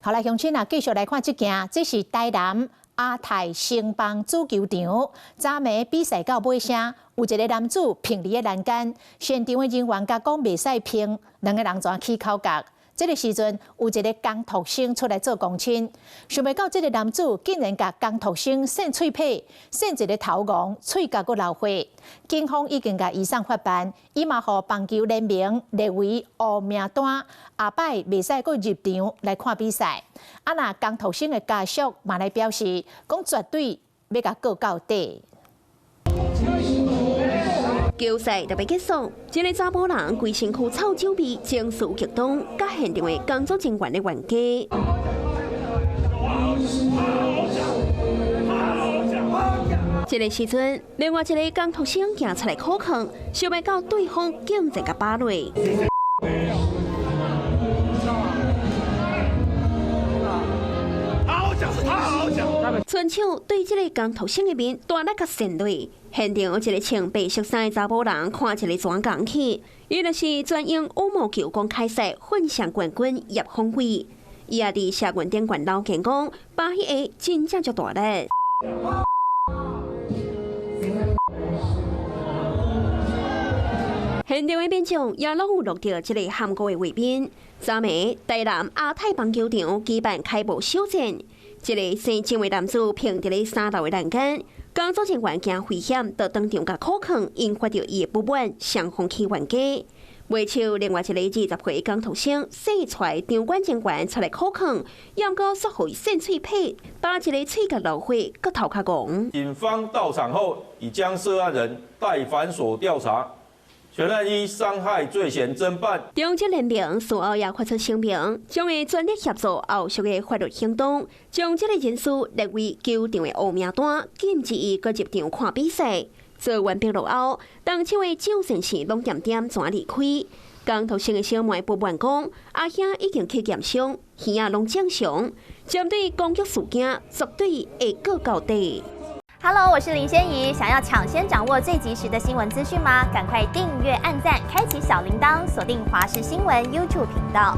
好來，鄉親啊，繼續來看這件，這是台南亞太城邦足球場。昨暝比賽到尾聲，有一個男子碰離個欄杆，現場的人員甲講袂使碰，兩個人全起口角。這個時陣，有一個工讀生出來做公親，想袂到這個男子竟然甲工讀生扇嘴皮，扇一個頭顱，嘴角佫流血。警方已經甲移送法辦，伊嘛互棒球聯盟列為黑名單，下擺袂使佫入場來看比賽。啊，那工讀生的家屬嘛來表示，講絕對要甲告到底。球賽特別結束，一個查甫人規身軀臭酒味，情緒激動，甲現場的工作人員的冤家。這個時陣，另外一個工讀生行出來苦勸，想要到對方竟然甲巴落。村長對這個工讀生的面大力甲扇落，現場有一個穿白色衫的查某人看一個轉講去，伊就是專用羽毛球公開賽混雙冠軍葉鳳偉，伊也佇社群頂懸留言講，把迄個真正足大力。現場的民眾也攏有錄到這個喊過的畫面。昨暝台南亞太棒球場舉辦開幕首戰。一個姓鄭的男子碰佇咧3樓的欄杆，工作人員驚危險，就當場甲苦勸，引發到伊的不滿，雙方起冤家。袂笑，另外一個20歲工讀生洗出來場館人員出來苦勸，要閣說互伊扇嘴皮，把一個嘴角流血，閣頭殼講。警方到場後，已將涉案人帶反鎖調查。全案依傷害罪嫌偵辦。中職聯盟隨後也發出聲明，將會全力協助後續的法律行動，將這個人士列為球場的黑名單，禁止伊擱入場看比賽。做完畢落後，當場的酒神是攏點點全離開。工讀生的小妹不滿講，阿兄已經去驗傷，耳仔攏正常。針對攻擊事件，絕對會告到底。Hello， 我是林仙怡。想要搶先掌握最及時的新聞資訊嗎？趕快訂閱、按讚、開啟小鈴鐺，鎖定華視新聞 YouTube 頻道。